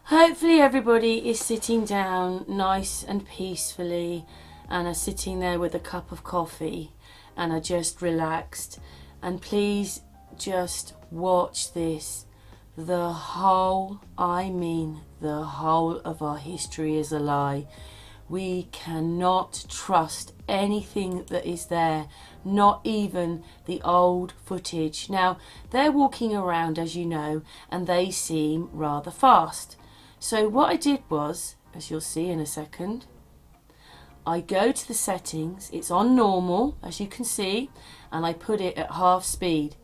Hopefully everybody is sitting down nice and peacefully and are sitting there with a cup of coffee and are just relaxed. And please just watch this. The whole of our history is a lie. We cannot trust anything that is there, not even the old footage. Now, they're walking around, as you know, and they seem rather fast. So what I did was, as you'll see in a second, I go to the settings, it's on normal, as you can see, and I put it at half speed.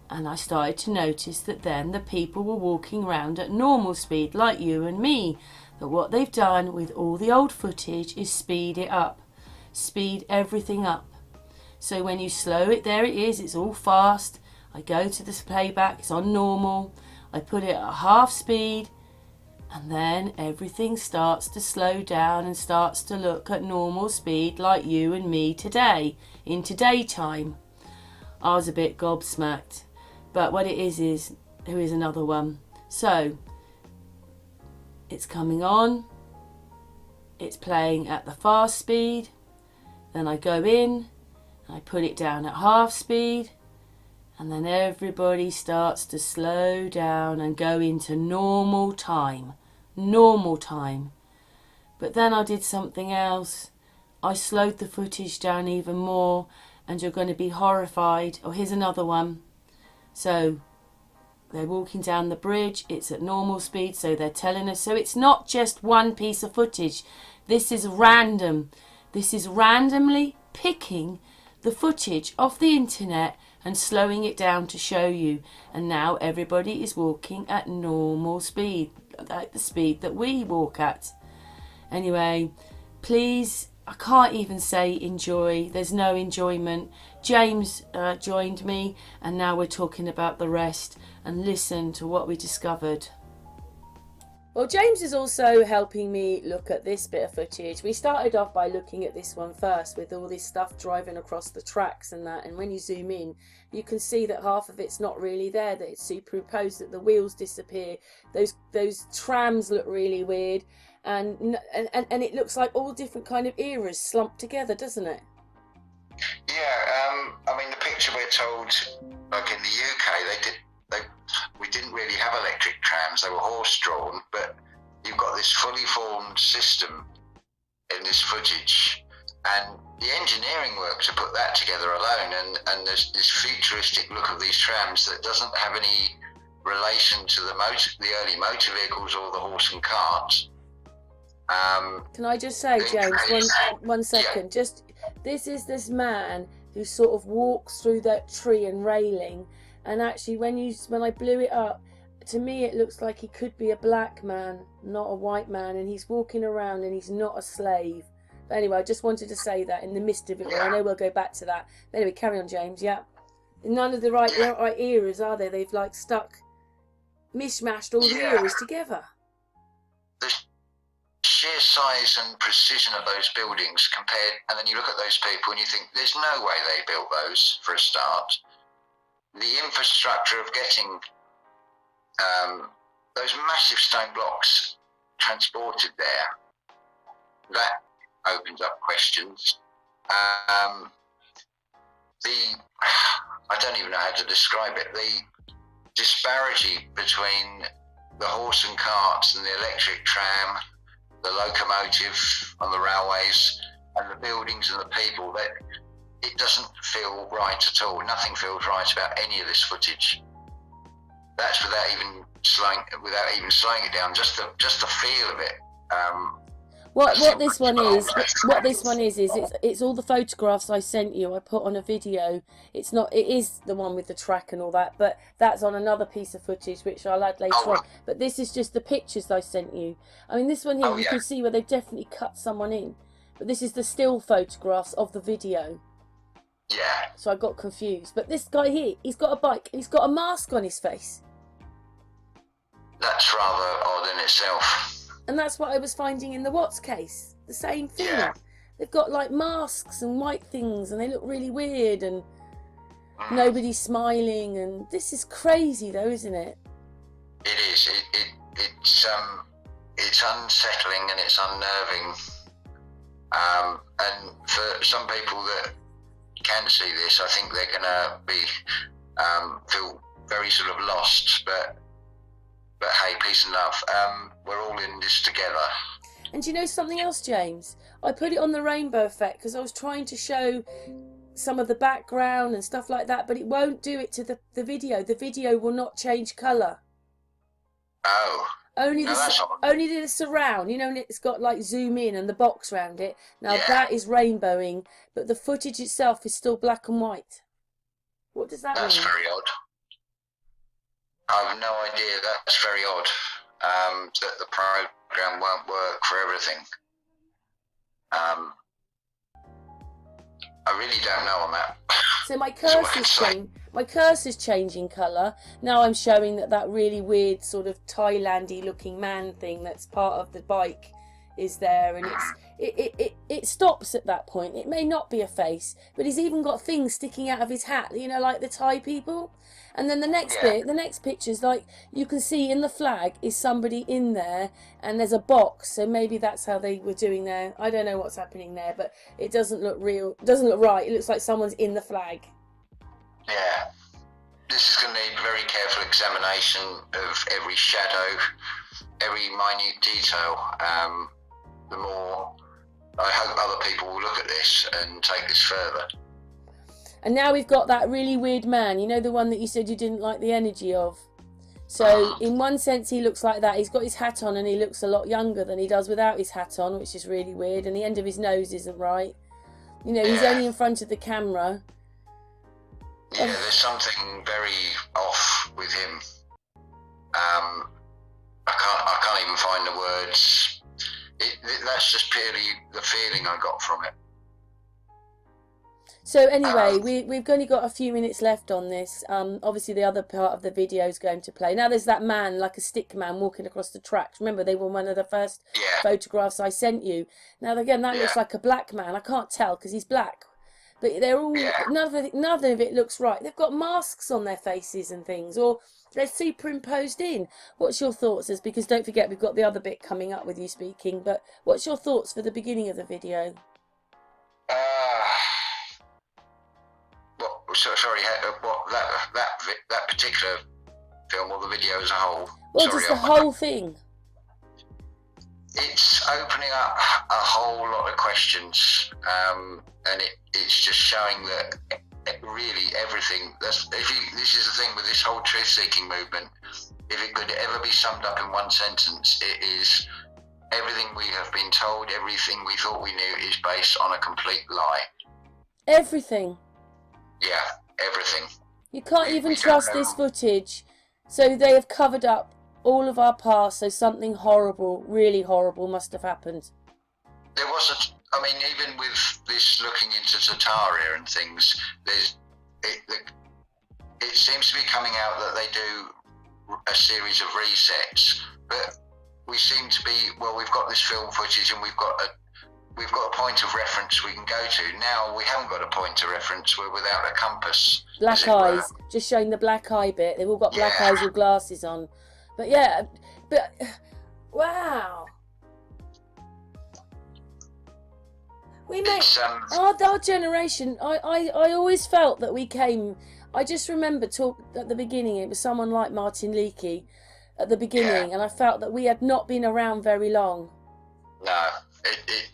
And I started to notice that then the people were walking around at normal speed, like you and me. But what they've done with all the old footage is speed it up, speed everything up. So when you slow it, there it is, it's all fast. I go to this playback, it's on normal. I put it at half speed, and then everything starts to slow down and starts to look at normal speed like you and me today, in today time. I was a bit gobsmacked. But what it is, here is another one. So, it's coming on. It's playing at the fast speed. Then I go in, and I put it down at half speed. And then everybody starts to slow down and go into normal time. Normal time. But then I did something else. I slowed the footage down even more, and you're going to be horrified. Oh, here's another one. So they're walking down the bridge, it's at normal speed, so they're telling us. So it's not just one piece of footage. This is random. This is randomly picking the footage off the internet and slowing it down to show you. And now everybody is walking at normal speed, like the speed that we walk at. Anyway, please, I can't even say enjoy. There's no enjoyment. James joined me, and now we're talking about the rest, and listen to what we discovered. Well, James is also helping me look at this bit of footage. We started off by looking at this one first, with all this stuff driving across the tracks and that, and when you zoom in you can see that half of it's not really there, that it's superimposed, that the wheels disappear, those trams look really weird, and it looks like all different kind of eras slumped together, doesn't it? Yeah, I mean, the picture we're told, like in the UK, we didn't really have electric trams, they were horse-drawn, but you've got this fully formed system in this footage, and the engineering work to put that together alone, and there's this futuristic look of these trams that doesn't have any relation to the early motor vehicles or the horse and carts. Can I just say, James, one second, yeah. just this is this man who sort of walks through that tree and railing, and actually when I blew it up, to me it looks like he could be a black man, not a white man, and he's walking around and he's not a slave. But anyway, I just wanted to say that in the midst of it all. I know we'll go back to that. But anyway, carry on, James. Yeah, none of the right eras, are they? They've like mishmashed all the eras together. The sheer size and precision of those buildings compared, and then you look at those people and you think there's no way they built those for a start. The infrastructure of getting those massive stone blocks transported there, that opens up questions. I don't even know how to describe it. The disparity between the horse and carts and the electric tram, the locomotive on the railways, and the buildings and the people, that it doesn't feel right at all. Nothing feels right about any of this footage. That's without even slowing it down. Just the feel of it. What this one is it's all the photographs I sent you. I put on a video. It is the one with the track and all that, but that's on another piece of footage which I'll add later on. But this is just the pictures I sent you. I mean, this one here, you can see where they've definitely cut someone in, but this is the still photographs of the video. Yeah. So I got confused. But this guy here, he's got a bike and he's got a mask on his face. That's rather odd in itself. And that's what I was finding in the Watts case. The same thing. Yeah. They've got like masks and white things and they look really weird, and nobody's smiling, and this is crazy though, isn't it? It is. It's it's unsettling and it's unnerving. And for some people that can see this, I think they're going to be feel very sort of lost. But hey, peace and love. We're all in this together. And do you know something else, James? I put it on the rainbow effect because I was trying to show some of the background and stuff like that, but it won't do it to the video. The video will not change colour. Oh. Only no, only the surround, you know, and it's got like zoom in and the box around it. Now that is rainbowing, but the footage itself is still black and white. What does that mean? That's very odd. I have no idea. That's very odd. That the program won't work for everything. I really don't know on that. So my cursor's changing colour. Now I'm showing that really weird sort of Thailandy looking man thing that's part of the bike is there, and it stops at that point. It may not be a face, but he's even got things sticking out of his hat, you know, like the Thai people. And then the next bit, the next picture's like you can see in the flag is somebody in there, and there's a box. So maybe that's how they were doing there. I don't know what's happening there, but it doesn't look real. It doesn't look right. It looks like someone's in the flag. Yeah. This is going to need very careful examination of every shadow, every minute detail. The more I hope other people will look at this and take this further. And now we've got that really weird man, you know, the one that you said you didn't like the energy of. So in one sense he looks like that. He's got his hat on and he looks a lot younger than he does without his hat on, which is really weird. And the end of his nose isn't right. You know, he's only in front of the camera. Yeah, there's something very off with him. I can't even find the words. That's just purely the feeling I got from it. So anyway, we've only got a few minutes left on this. Obviously the other part of the video is going to play. Now there's that man, like a stick man, walking across the tracks. Remember, they were one of the first photographs I sent you. Now again, that looks like a black man. I can't tell because he's black. But they're all, none of it looks right. They've got masks on their faces and things, or they're superimposed in. What's your thoughts? Because don't forget, we've got the other bit coming up with you speaking, but what's your thoughts for the beginning of the video? Sorry, what, that particular film or the video as a whole? Well, just the whole thing. It's opening up a whole lot of questions, and it's just showing that really everything. This is the thing with this whole truth-seeking movement. If it could ever be summed up in one sentence, it is everything we have been told, everything we thought we knew is based on a complete lie. Everything. Yeah, everything. You can't even trust this footage. So they have covered up all of our past, so something horrible, really horrible must have happened. There was I mean, even with this looking into Tataria and things, it seems to be coming out that they do a series of resets, but we seem to be, well, we've got this film footage and we've got a point of reference we can go to. Now we haven't got a point of reference, we're without a compass. Black eyes, just showing the black eye bit. They've all got black eyes with glasses on. But yeah, wow. We make our generation. I always felt that we came. I just remember at the beginning. It was someone like Martin Leakey at the beginning, and I felt that we had not been around very long. No,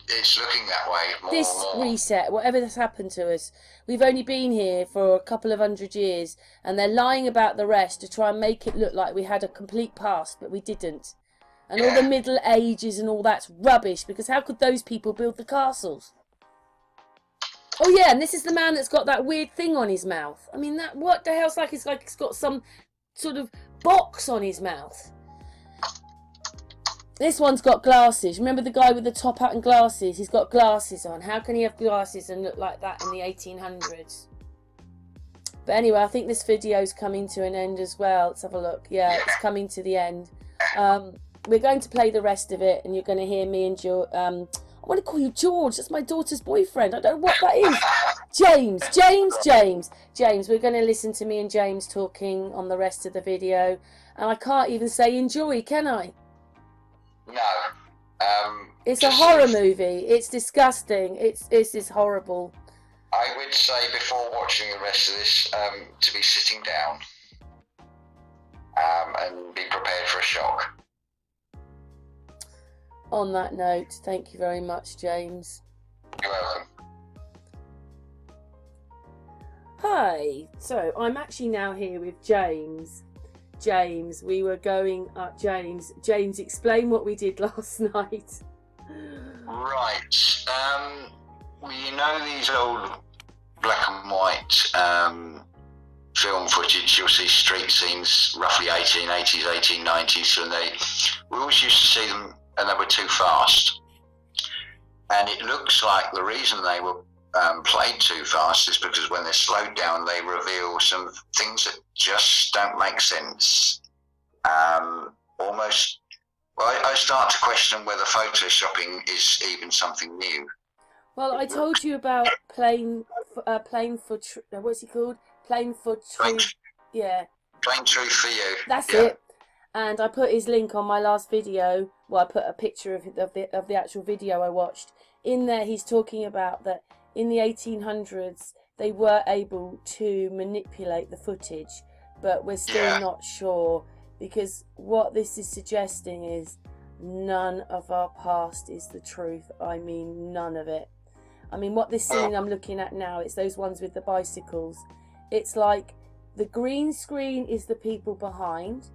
it's looking that way. More. Reset, whatever has happened to us, we've only been here for a couple of 100 years, and they're lying about the rest to try and make it look like we had a complete past, but we didn't. And all the Middle Ages and all that's rubbish, because how could those people build the castles? Oh yeah, and this is the man that's got that weird thing on his mouth. I mean, what the hell's like? It's like he's got some sort of box on his mouth. This one's got glasses. Remember the guy with the top hat and glasses? He's got glasses on. How can he have glasses and look like that in the 1800s? But anyway, I think this video's coming to an end as well. Let's have a look. Yeah, it's coming to the end. We're going to play the rest of it, and you're going to hear me and George. I want to call you George. That's my daughter's boyfriend. I don't know what that is. James. We're going to listen to me and James talking on the rest of the video. And I can't even say enjoy, can I? No. It's a horror movie. It's disgusting. It's horrible. I would say before watching the rest of this, to be sitting down and be prepared for a shock. On that note, thank you very much, James. You're welcome. Hi. So I'm actually now here with James. James, we were going up. James, explain what we did last night. Right. You know these old black and white film footage, you'll see street scenes, roughly 1880s, 1890s, and we always used to see them and they were too fast. And it looks like the reason they were played too fast is because when they're slowed down, they reveal some things that just don't make sense. Almost, well, I start to question whether photoshopping is even something new. Well, I told you about Plain for Truth for You. That's it. And I put his link on my last video. Well, I put a picture of the actual video I watched. In there, he's talking about that in the 1800s they were able to manipulate the footage, but we're still not sure, because what this is suggesting is none of our past is the truth. I mean, none of it. I mean, what this scene I'm looking at now, it's those ones with the bicycles. It's like the green screen is the people behind,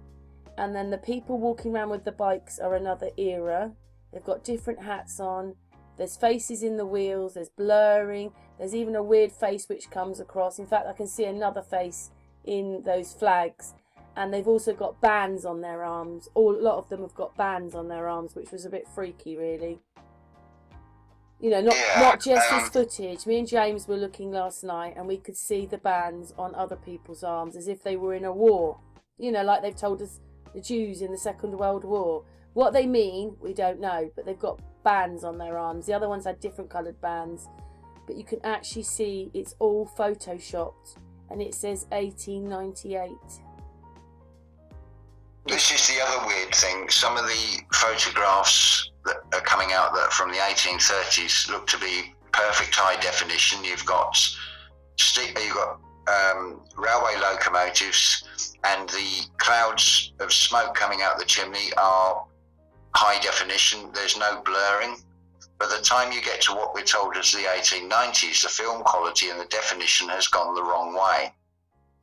and then the people walking around with the bikes are another era. They've got different hats on. There's faces in the wheels. There's blurring. There's even a weird face which comes across. In fact, I can see another face in those flags. And they've also got bands on their arms. A lot of them have got bands on their arms, which was a bit freaky, really. You know, not just this footage. Me and James were looking last night and we could see the bands on other people's arms as if they were in a war. You know, like they've told us the Jews in the Second World War. What they mean, we don't know, but they've got bands on their arms. The other ones had different coloured bands. But you can actually see it's all photoshopped and it says 1898. This is the other weird thing. Some of the photographs that are coming out that from the 1830s look to be perfect high definition. You've got railway locomotives, and the clouds of smoke coming out the chimney are high definition. There's no blurring. By the time you get to what we're told as the 1890s, the film quality and the definition has gone the wrong way.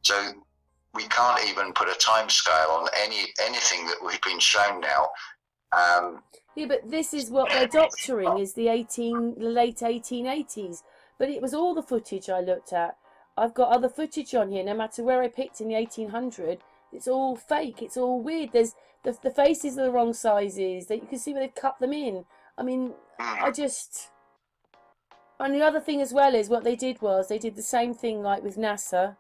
So we can't even put a time scale on anything that we've been shown now. Yeah, but this is what they're doctoring, is the late 1880s. But it was all the footage I looked at. I've got other footage on here, no matter where I picked in the 1800s. It's all fake, it's all weird. There's the faces are the wrong sizes. You can see where they've cut them in. I mean, and the other thing as well is what they did was they did the same thing like with NASA.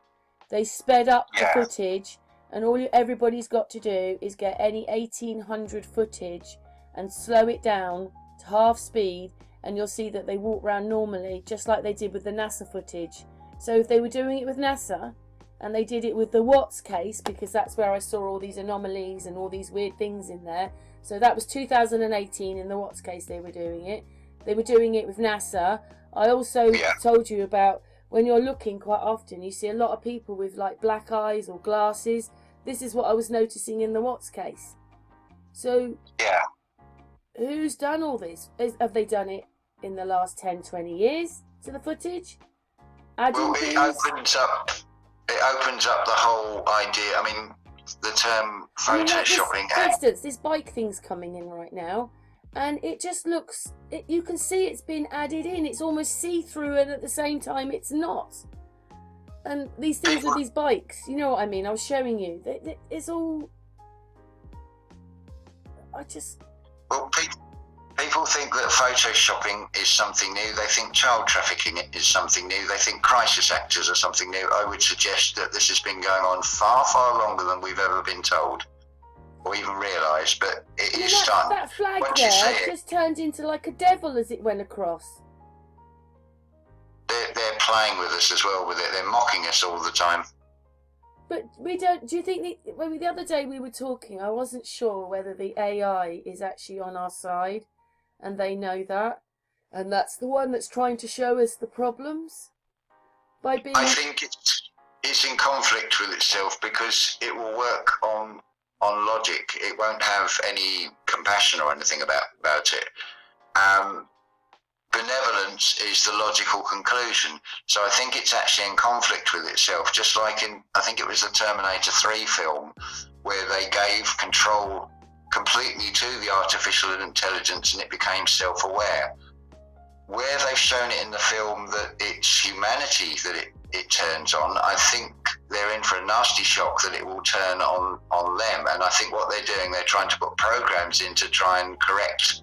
They sped up the footage, and everybody's got to do is get any 1800 footage and slow it down to half speed, and you'll see that they walk around normally, just like they did with the NASA footage. So if they were doing it with NASA, and they did it with the Watts case, because that's where I saw all these anomalies and all these weird things in there. So that was 2018 in the Watts case they were doing it. They were doing it with NASA. I also told you about when you're looking quite often, you see a lot of people with like black eyes or glasses. This is what I was noticing in the Watts case. So who's done all this? Have they done it in the last 10, 20 years to the footage? It opens up the whole idea. I mean, the term photoshopping. For instance, this bike thing's coming in right now, and it just looks. You can see it's been added in. It's almost see-through, and at the same time, it's not. And these things with these bikes, you know what I mean? I was showing you. It's all. People think that photoshopping is something new. They think child trafficking is something new. They think crisis actors are something new. I would suggest that this has been going on far, far longer than we've ever been told or even realised, but it is starting. That flag there just turned into like a devil as it went across. They're playing with us as well with it. They're mocking us all the time. But we don't. Do you think the other day we were talking? I wasn't sure whether the AI is actually on our side, and they know that, and that's the one that's trying to show us the problems by being. I think it's in conflict with itself because it will work on logic. It won't have any compassion or anything about it. Benevolence is the logical conclusion. So I think it's actually in conflict with itself, just like I think it was the Terminator 3 film, where they gave control completely to the artificial intelligence and it became self-aware. Where they've shown it in the film that it's humanity that it turns on, I think they're in for a nasty shock that it will turn on them. And I think what they're doing, they're trying to put programs in to try and correct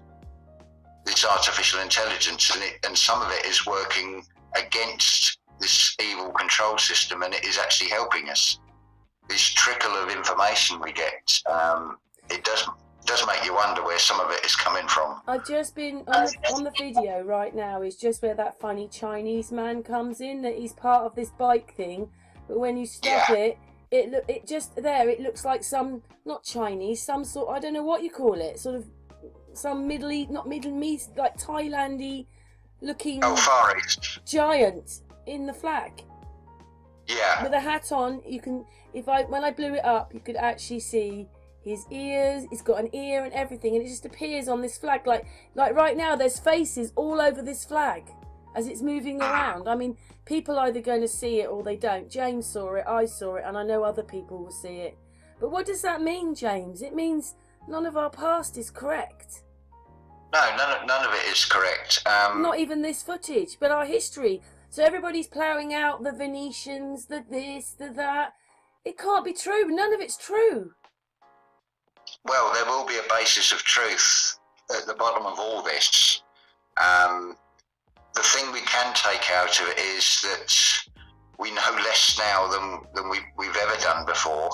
this artificial intelligence, and some of it is working against this evil control system, and it is actually helping us. This trickle of information we get, it does make you wonder where some of it is coming from. I've just been on the video right now is just where that funny Chinese man comes in, that he's part of this bike thing, but when you stop it just there, it looks like some, not Chinese, some sort, I don't know what you call it, sort of some Middle East, not Middle East, like Thailandy looking Far East giant in the flag. Yeah. With a hat on, you can, when I blew it up, you could actually see his ears. He's got an ear and everything, and it just appears on this flag. Like right now, there's faces all over this flag as it's moving around. I mean, people are either going to see it or they don't. James saw it, I saw it, and I know other people will see it. But what does that mean, James? It means none of our past is correct. No, none of it is correct. Not even this footage, but our history. So everybody's ploughing out the Venetians, the this, the that. It can't be true. None of it's true. Well, there will be a basis of truth at the bottom of all this. The thing we can take out of it is that we know less now than we've ever done before.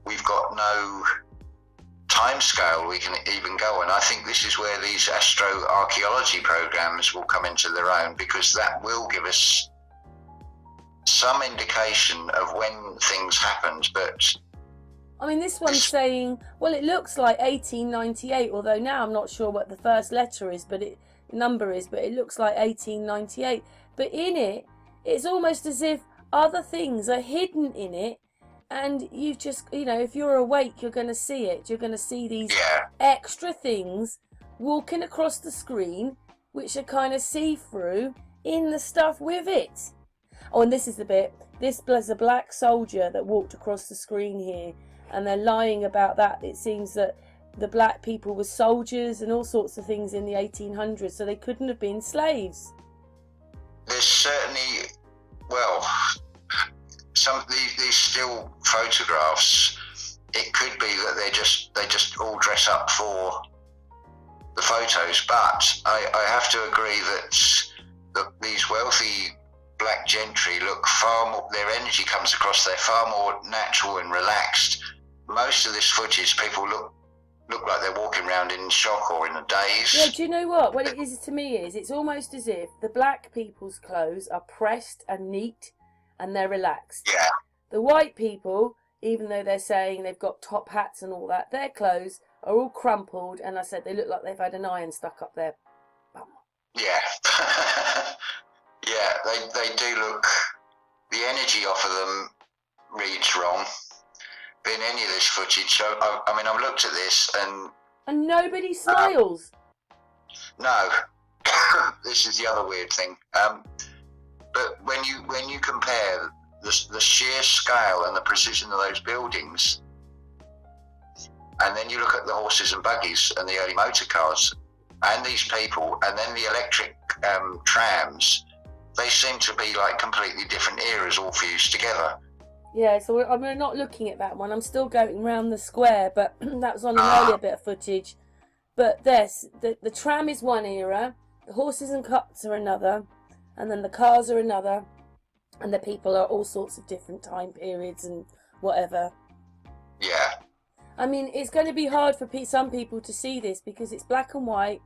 We've got no time scale we can even go, and I think this is where these astroarchaeology programs will come into their own, because that will give us some indication of when things happened. But I mean, this one's saying, well, it looks like 1898, although now I'm not sure what the first letter is, but it looks like 1898. But in it, it's almost as if other things are hidden in it. And you've just, if you're awake, you're going to see it. You're going to see these extra things walking across the screen, which are kind of see-through in the stuff with it. Oh, and this is the bit. This was a black soldier that walked across the screen here. And they're lying about that. It seems that the black people were soldiers and all sorts of things in the 1800s, so they couldn't have been slaves. There's certainly, well, some of these still photographs, it could be that they just all dress up for the photos, but I have to agree that these wealthy black gentry look far more, their energy comes across, they're far more natural and relaxed. Most of this footage, people look like they're walking around in shock or in a daze. Yeah, do you know what? What it is to me is, it's almost as if the black people's clothes are pressed and neat and they're relaxed. Yeah. The white people, even though they're saying they've got top hats and all that, their clothes are all crumpled, and I said they look like they've had an iron stuck up their bum. Yeah. Yeah, they do look, the energy off of them reads wrong. But in any of this footage, I mean, I've looked at this and nobody smiles. No. This is the other weird thing. But when you compare the sheer scale and the precision of those buildings, and then you look at the horses and buggies and the early motor cars and these people, and then the electric trams, they seem to be like completely different eras all fused together. Yeah, so we're not looking at that one. I'm still going round the square, but that was on an earlier bit of footage. But the tram is one era, the horses and carts are another, and then the cars are another, and the people are all sorts of different time periods and whatever. Yeah. I mean, it's going to be hard for some people to see this because it's black and white,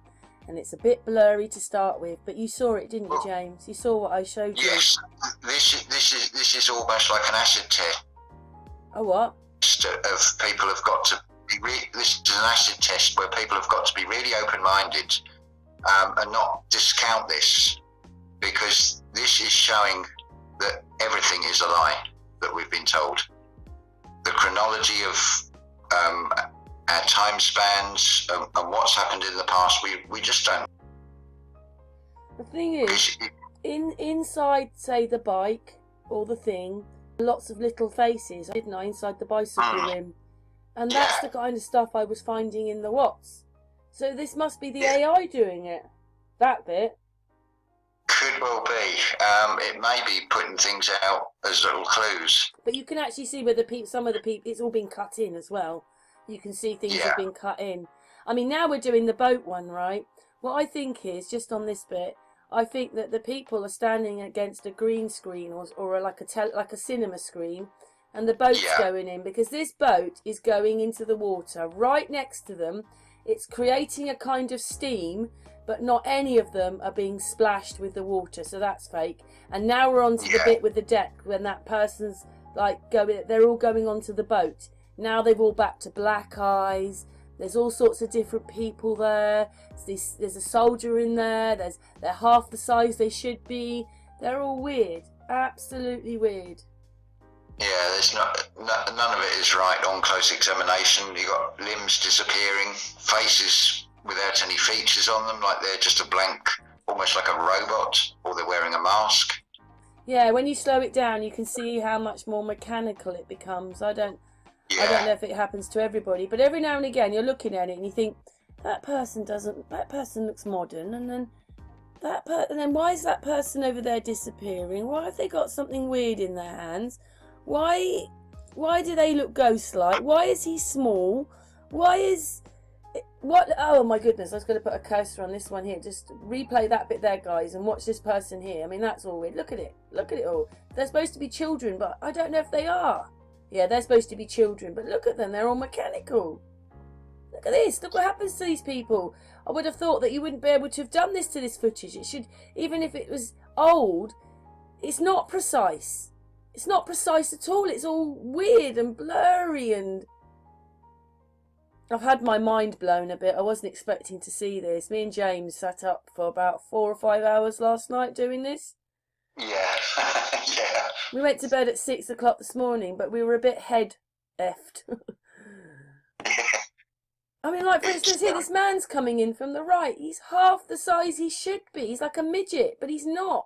and it's a bit blurry to start with. But you saw it, didn't you, James? You saw what I showed you. Yes. This is almost like an acid test. Oh, what? Of people have got to be. This is an acid test where people have got to be really open-minded and not discount this, because this is showing that everything is a lie that we've been told. The chronology of our time spans and what's happened in the past, we just don't. The thing is, inside, say, the bike or the thing, lots of little faces, didn't I, inside the bicycle rim? And that's the kind of stuff I was finding in the Watts. So this must be the AI doing it. That bit. Could well be. It may be putting things out as little clues. But you can actually see where some of the people, it's all been cut in as well. You can see things have been cut in. I mean, now we're doing the boat one, right? What I think is, just on this bit, I think that the people are standing against a green screen or like a cinema screen, and the boat's going in, because this boat is going into the water right next to them. It's creating a kind of steam, but not any of them are being splashed with the water, so that's fake. And now we're on to the bit with the deck, when that person's like going, they're all going onto the boat. Now they've all back to black eyes. There's all sorts of different people there. There's a soldier in there. They're half the size they should be. They're all weird, absolutely weird. Yeah, there's none of it is right on close examination. You got limbs disappearing, faces without any features on them, like they're just a blank, almost like a robot, or they're wearing a mask. Yeah, when you slow it down, you can see how much more mechanical it becomes. I don't know if it happens to everybody, but every now and again you're looking at it and you think, that person looks modern, and then and then why is that person over there disappearing? Why have they got something weird in their hands? Why do they look ghost-like? Why is he small? Oh my goodness, I was going to put a cursor on this one here. Just replay that bit there, guys, and watch this person here. I mean, that's all weird. Look at it all. They're supposed to be children, but I don't know if they are. Yeah, they're supposed to be children, but look at them. They're all mechanical. Look at this. Look what happens to these people. I would have thought that you wouldn't be able to have done this to this footage. It should, even if it was old, it's not precise. It's not precise at all. It's all weird and blurry, and I've had my mind blown a bit. I wasn't expecting to see this. Me and James sat up for about 4 or 5 hours last night doing this. Yeah, yeah. We went to bed at 6 o'clock this morning, but we were a bit head-effed. I mean, like, for instance, here, this man's coming in from the right. He's half the size he should be. He's like a midget, but he's not.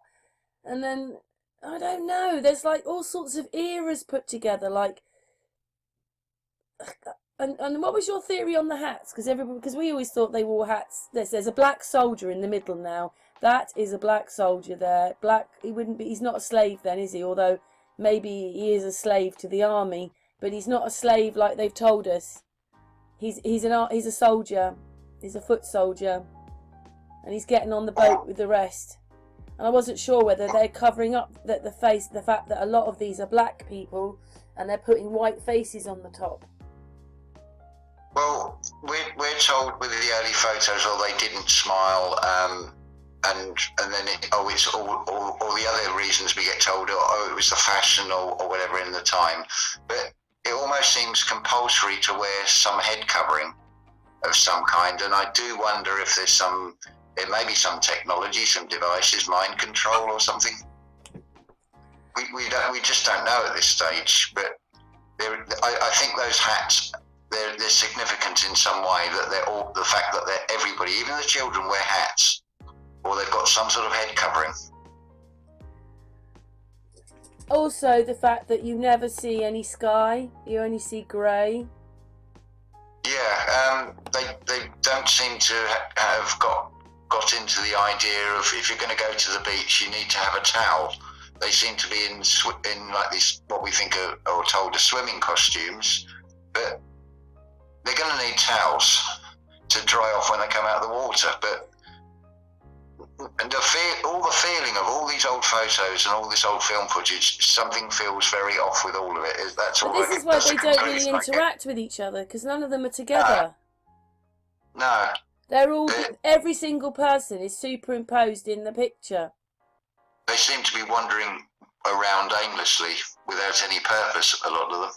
And then, I don't know, there's like all sorts of eras put together, like... And what was your theory on the hats? Because we always thought they wore hats. There's a black soldier in the middle now. That is a black soldier there. Black. He's not a slave then, is he? Although maybe he is a slave to the army, but he's not a slave like they've told us. He's a soldier. He's a foot soldier, and he's getting on the boat with the rest. And I wasn't sure whether they're covering up the fact that a lot of these are black people, and they're putting white faces on the top. Well, we're told with the early photos, they didn't smile, and then it's all the other reasons we get told, it was the fashion or whatever in the time. But it almost seems compulsory to wear some head covering of some kind, and I do wonder if there may be some technology, some devices, mind control or something. We just don't know at this stage. But I think those hats. They're significant in some way, that the fact that everybody, even the children, wear hats, or they've got some sort of head covering. Also, the fact that you never see any sky, you only see grey. Yeah, they don't seem to have got into the idea of, if you're going to go to the beach, you need to have a towel. They seem to be in like these, what we think are told are swimming costumes, but they're going to need towels to dry off when they come out of the water. But all the feeling of all these old photos and all this old film footage, something feels very off with all of it. But this is why they don't really interact with each other, because none of them are together. No. They're all, every single person is superimposed in the picture. They seem to be wandering around aimlessly without any purpose, a lot of them.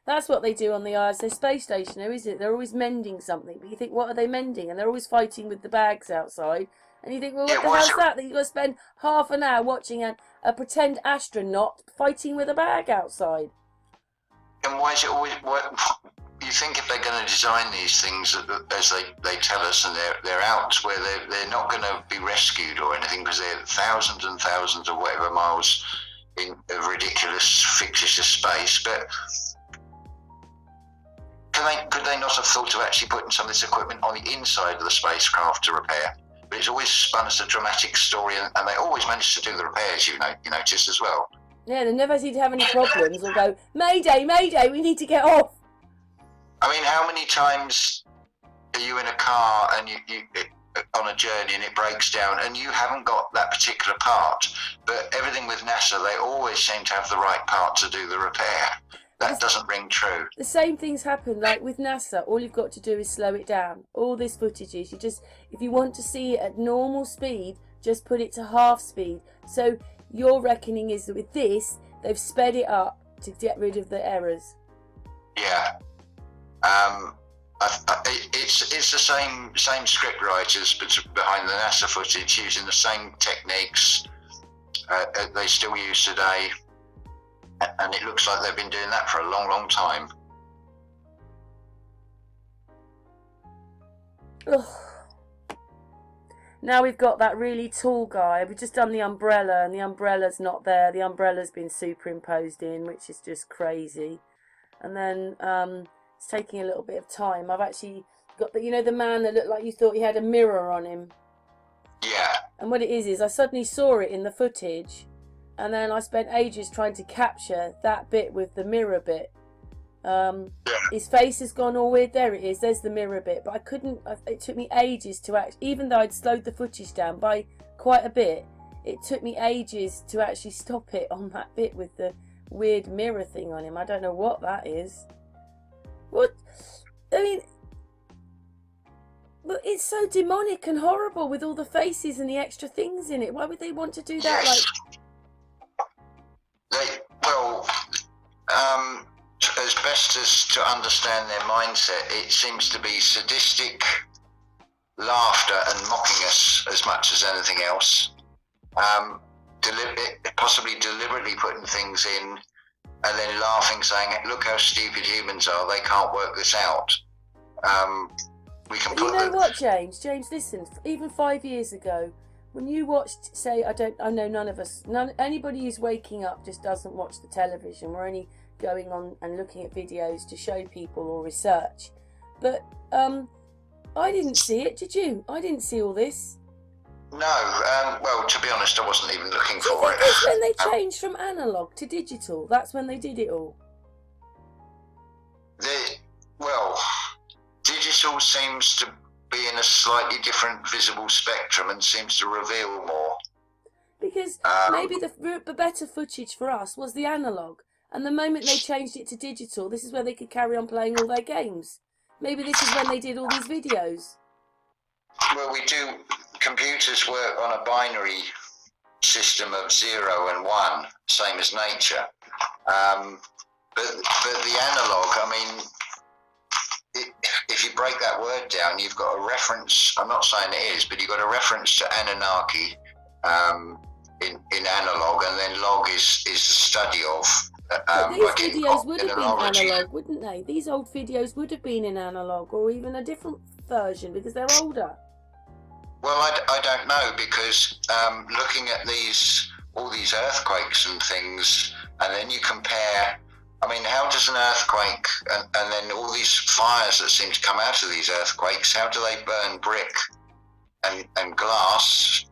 That's what they do on the ISS space station, though, is it? They're always mending something, but you think, what are they mending? And they're always fighting with the bags outside. And you think, well, what the hell's that? That you've got to spend half an hour watching a pretend astronaut fighting with a bag outside. And why is it always... You think if they're going to design these things as they tell us, and they're out where they're not going to be rescued or anything, because they're thousands and thousands of whatever miles of ridiculous fictitious space, but could they not have thought of actually putting some of this equipment on the inside of the spacecraft to repair? But it's always spun as a dramatic story, and they always manage to do the repairs, you notice as well. Yeah, they never seem to have any problems or go, Mayday, Mayday, we need to get off. I mean, how many times are you in a car and you on a journey and it breaks down and you haven't got that particular part? But everything with NASA, they always seem to have the right part to do the repair. That doesn't ring true. The same things happen, like with NASA. All you've got to do is slow it down. All this footage is, if you want to see it at normal speed, just put it to half speed. So your reckoning is that with this, they've sped it up to get rid of the errors. Yeah. It's the same script writers behind the NASA footage, using the same techniques they still use today, and it looks like they've been doing that for a long, long time. Ugh. Now we've got that really tall guy. We've just done the umbrella, and the umbrella's not there. The umbrella's been superimposed in, which is just crazy. And then it's taking a little bit of time. I've actually got the man that looked like you thought he had a mirror on him. Yeah. And what it is I suddenly saw it in the footage, and then I spent ages trying to capture that bit with the mirror bit. His face has gone all weird. There it is. There's the mirror bit. But I couldn't. It took me ages to even though I'd slowed the footage down by quite a bit, it took me ages to actually stop it on that bit with the weird mirror thing on him. I don't know what that is. What? I mean, but it's so demonic and horrible with all the faces and the extra things in it. Why would they want to do that? Yes. As best as to understand their mindset, it seems to be sadistic laughter and mocking us as much as anything else. Possibly deliberately putting things in and then laughing, saying, "Look how stupid humans are. They can't work this out." We can. You know what, James? James, listen. Even 5 years ago, when you watched, say, I know none of us, anybody who's waking up just doesn't watch the television. We're only going on and looking at videos to show people or research. But I didn't see it, did you? I didn't see all this. No, well, to be honest, I wasn't even looking for it. That's when they changed from analog to digital. That's when they did it all. Digital seems to be in a slightly different visible spectrum and seems to reveal more. Because maybe the better footage for us was the analog. And the moment they changed it to digital, this is where they could carry on playing all their games. Maybe this is when they did all these videos. Well, computers work on a binary system of 0 and 1, same as nature. But the analog, I mean, if you break that word down, you've got a reference, I'm not saying it is, but you've got a reference to Anunnaki in analog, and then log is the study of. But these videos would have been analog, wouldn't they? These old videos would have been in analog, or even a different version, because they're older. Well, I don't know, because looking at all these earthquakes and things, and then you compare, I mean, how does an earthquake and then all these fires that seem to come out of these earthquakes, how do they burn brick and glass?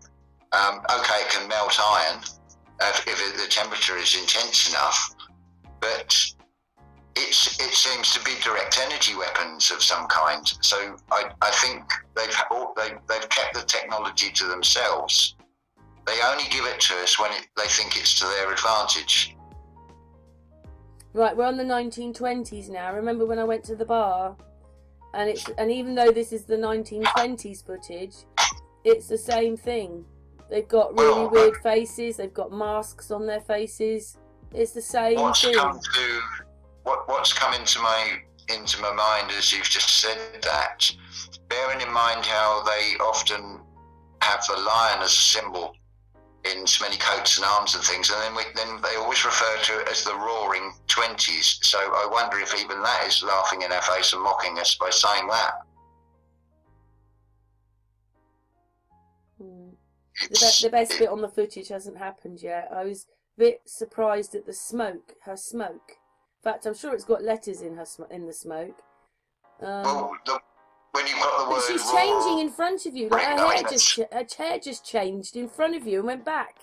Okay, it can melt iron if the temperature is intense enough, but it seems to be direct energy weapons of some kind. So I think they've kept the technology to themselves. They only give it to us when they think it's to their advantage. Right, we're on the 1920s now. Remember when I went to the bar, and even though this is the 1920s footage, it's the same thing. They've got really weird faces. They've got masks on their faces. It's the same thing. what's come into my mind as you've just said that, bearing in mind how they often have the lion as a symbol in so many coats and arms and things, and then they always refer to it as the Roaring Twenties. So I wonder if even that is laughing in our face and mocking us by saying that. The best bit on the footage hasn't happened yet. I was a bit surprised at her smoke. In fact, I'm sure it's got letters in the smoke. When you've got the word, she's changing in front of you. Like her hair just changed in front of you and went back.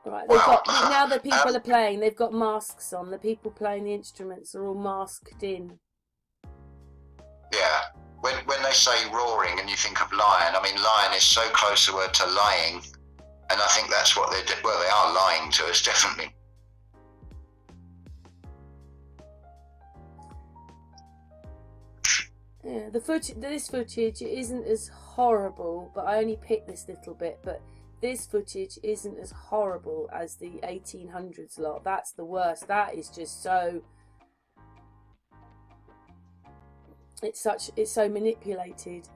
Right, now the people are playing. They've got masks on. The people playing the instruments are all masked in. Yeah. When they say roaring and you think of lion, I mean, lion is so close a word to lying, and I think that's what they are lying to us, definitely. Yeah, this footage isn't as horrible, but I only picked this little bit, but this footage isn't as horrible as the 1800s lot. That's the worst. That is just so... It's so manipulated.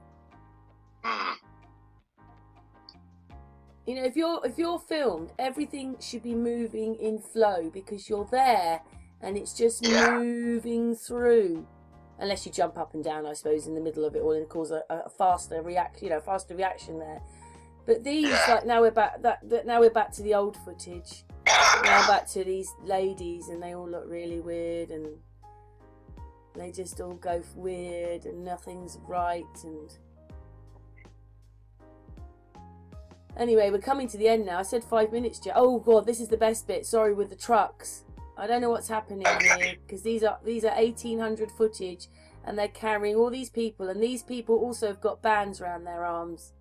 You know, if you're filmed, everything should be moving in flow because you're there and it's just moving through. Unless you jump up and down, I suppose, in the middle of it all and cause a faster reaction there. But these, like now we're back to the old footage. Now back to these ladies, and they all look really weird, and they just all go weird, and nothing's right. And anyway, we're coming to the end now. I said 5 minutes, Joe. Oh God, this is the best bit. Sorry, with the trucks. I don't know what's happening here because these are 1800 footage, and they're carrying all these people, and these people also have got bands around their arms.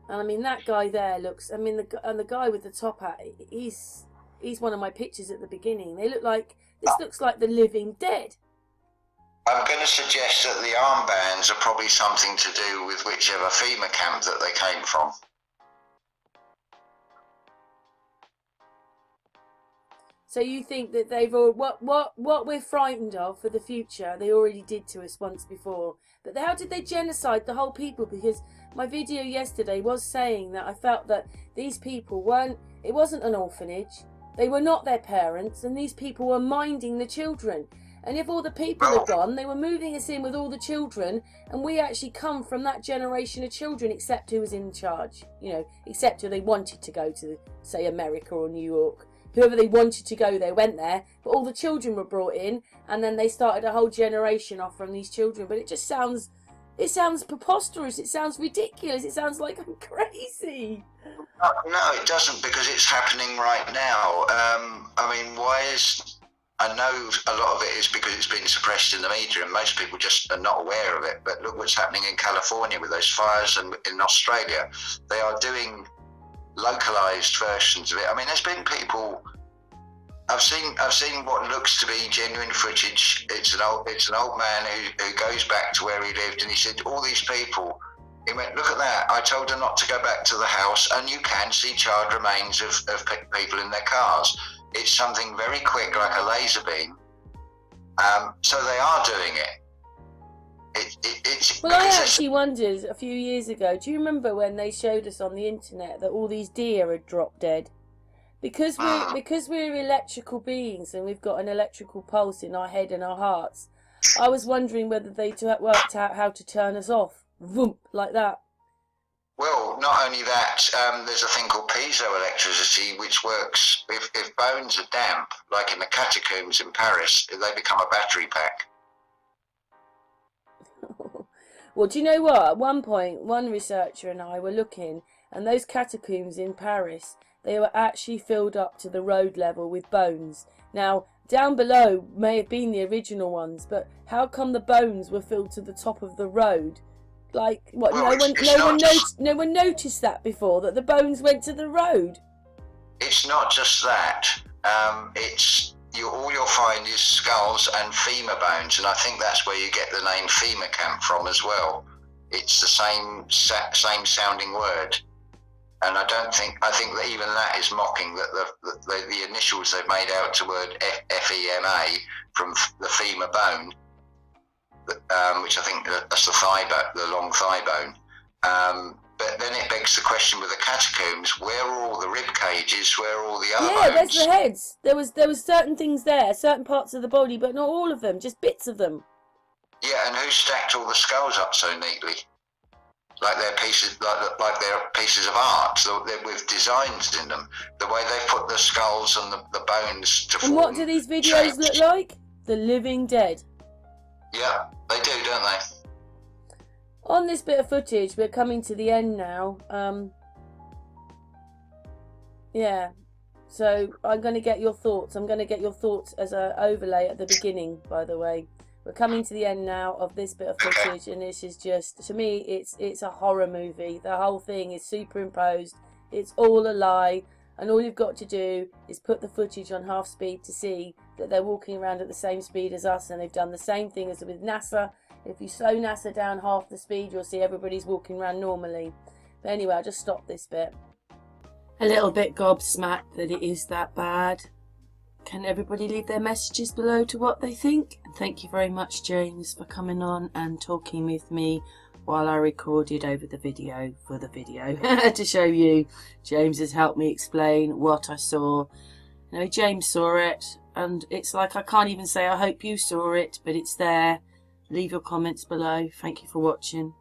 And I mean, that guy there looks. I mean, the guy with the top hat. He's one of my pictures at the beginning. This looks like the living dead. I'm going to suggest that the armbands are probably something to do with whichever FEMA camp that they came from. So you think that they've all what we're frightened of for the future, they already did to us once before. But how did they genocide the whole people? Because my video yesterday was saying that I felt that these people it wasn't an orphanage. They were not their parents, and these people were minding the children. And if all the people had gone, they were moving us in with all the children, and we actually come from that generation of children, except who was in charge, except who they wanted to go to, say, America or New York. Whoever they wanted to go, they went there. But all the children were brought in, and then they started a whole generation off from these children. But it sounds preposterous. It sounds ridiculous. It sounds like I'm crazy. No, it doesn't, because it's happening right now. I know a lot of it is because it's been suppressed in the media, and most people just are not aware of it. But look what's happening in California with those fires, and in Australia. They are doing localized versions of it. I mean, there's been people. I've seen what looks to be genuine footage. It's an old man who goes back to where he lived, and he said, all these people. He went, look at that. I told her not to go back to the house, and you can see charred remains of people in their cars. It's something very quick, like a laser beam. So they are doing it. Well, I actually wondered a few years ago, do you remember when they showed us on the internet that all these deer had dropped dead? Because we're electrical beings and we've got an electrical pulse in our head and our hearts, I was wondering whether they worked out how to turn us off. Vroom, like that. Well, not only that, there's a thing called piezoelectricity, which works if bones are damp, like in the catacombs in Paris, they become a battery pack. Well, do you know what? At one point, one researcher and I were looking, and those catacombs in Paris, they were actually filled up to the road level with bones. Now, down below may have been the original ones, but how come the bones were filled to the top of the road? Like, what? Well, no one noticed that before, that the bones went to the road. It's not just that. All you'll find is skulls and femur bones, and I think that's where you get the name femur camp from as well. It's the same sounding word. And I think that even that is mocking that the initials they've made out to word FEMA from the femur bone, which I think that's the thigh bone, the long thigh bone. But then it begs the question with the catacombs: where are all the rib cages? Where are all the other bones? Yeah, there's the heads. There was certain things there, certain parts of the body, but not all of them, just bits of them. Yeah, and who stacked all the skulls up so neatly? Like they're pieces, like they're pieces of art, so they're with designs in them. The way they put the skulls and the bones to form. And what do these videos look like? The living dead. Yeah, they do, don't they? On this bit of footage, we're coming to the end now. Yeah, so I'm going to get your thoughts. I'm going to get your thoughts as an overlay at the beginning, by the way. We're coming to the end now of this bit of footage, and this is just, to me, it's a horror movie. The whole thing is superimposed. It's all a lie, and all you've got to do is put the footage on half speed to see that they're walking around at the same speed as us, and they've done the same thing as with NASA. If you slow NASA down half the speed, you'll see everybody's walking around normally. But anyway, I'll just stop this bit. A little bit gobsmacked that it is that bad. Can everybody leave their messages below to what they think? And thank you very much, James, for coming on and talking with me while I recorded over the video for the video to show you. James has helped me explain what I saw. You know, James saw it, and it's like I can't even say I hope you saw it, but it's there. Leave your comments below. Thank you for watching.